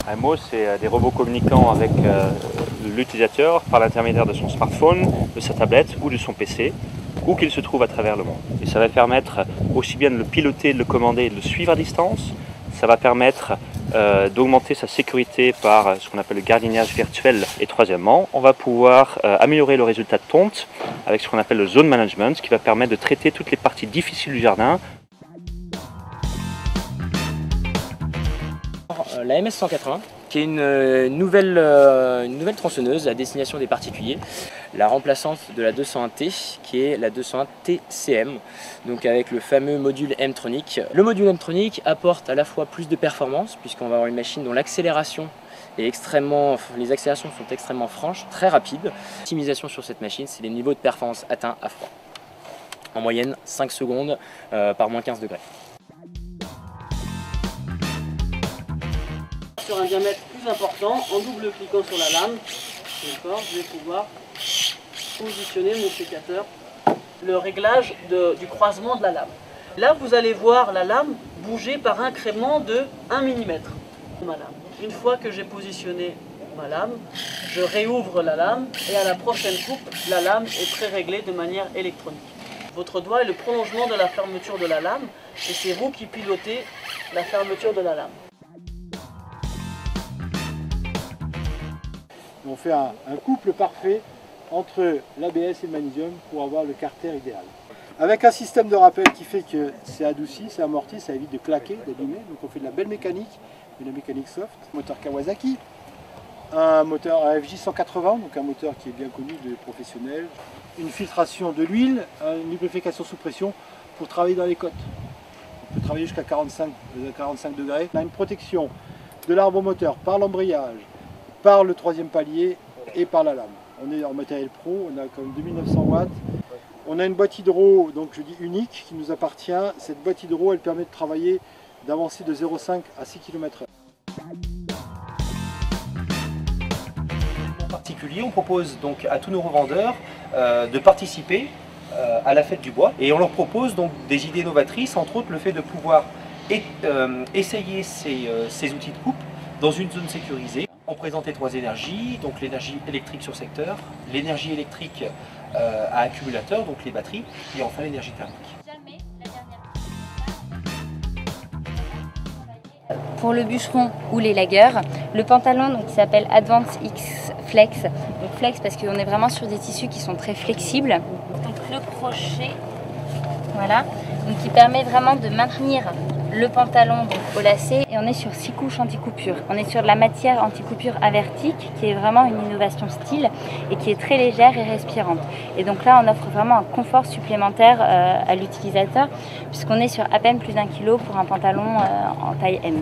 AMO, c'est des robots communiquant avec l'utilisateur par l'intermédiaire de son smartphone, de sa tablette ou de son PC, où qu'il se trouve à travers le monde. Et ça va permettre aussi bien de le piloter, de le commander et de le suivre à distance. Ça va permettre d'augmenter sa sécurité par ce qu'on appelle le gardiennage virtuel. Et troisièmement, on va pouvoir améliorer le résultat de tonte avec ce qu'on appelle le zone management, qui va permettre de traiter toutes les parties difficiles du jardin. La MS180, qui est une nouvelle tronçonneuse à destination des particuliers, la remplaçante de la 201T, qui est la 201TCM, donc avec le fameux module M-Tronic. Le module M-Tronic apporte à la fois plus de performance, puisqu'on va avoir une machine dont l'accélération est les accélérations sont extrêmement franches, très rapides. L'optimisation sur cette machine, c'est les niveaux de performance atteints à froid. En moyenne, 5 secondes par moins 15 degrés. Sur un diamètre plus important, en double cliquant sur la lame, je vais pouvoir positionner mon sécateur, le réglage du croisement de la lame. Là, vous allez voir la lame bouger par incrément de 1 mm. Une fois que j'ai positionné ma lame, je réouvre la lame et à la prochaine coupe, la lame est pré-réglée de manière électronique. Votre doigt est le prolongement de la fermeture de la lame et c'est vous qui pilotez la fermeture de la lame. On fait un couple parfait entre l'ABS et le magnésium pour avoir le carter idéal. Avec un système de rappel qui fait que c'est adouci, c'est amorti, ça évite de claquer, d'abîmer. Donc on fait de la belle mécanique, de la mécanique soft. Moteur Kawasaki, un moteur FJ180, donc un moteur qui est bien connu des professionnels. Une filtration de l'huile, une lubrification sous pression pour travailler dans les côtes. On peut travailler jusqu'à 45 degrés. On a une protection de l'arbre moteur par l'embrayage, par le troisième palier et par la lame. On est en matériel pro, on a comme 2900 watts. On a une boîte hydro, donc je dis unique, qui nous appartient. Cette boîte hydro, elle permet de travailler, d'avancer de 0,5 à 6 km/h. En particulier, on propose donc à tous nos revendeurs de participer à la fête du bois. Et on leur propose donc des idées novatrices, entre autres le fait de pouvoir essayer ces outils de coupe dans une zone sécurisée. On présentait 3 énergies, donc l'énergie électrique sur secteur, l'énergie électrique à accumulateur, donc les batteries, et enfin l'énergie thermique. Pour le bûcheron ou les lagueurs, le pantalon donc, qui s'appelle Advance X Flex, donc flex parce qu'on est vraiment sur des tissus qui sont très flexibles. Donc le crochet, voilà, donc qui permet vraiment de maintenir le pantalon donc, au lacet, et on est sur 6 couches anti-coupure. On est sur de la matière anti-coupure avertique qui est vraiment une innovation style et qui est très légère et respirante. Et donc là on offre vraiment un confort supplémentaire à l'utilisateur puisqu'on est sur à peine plus d'1 kg pour un pantalon en taille M.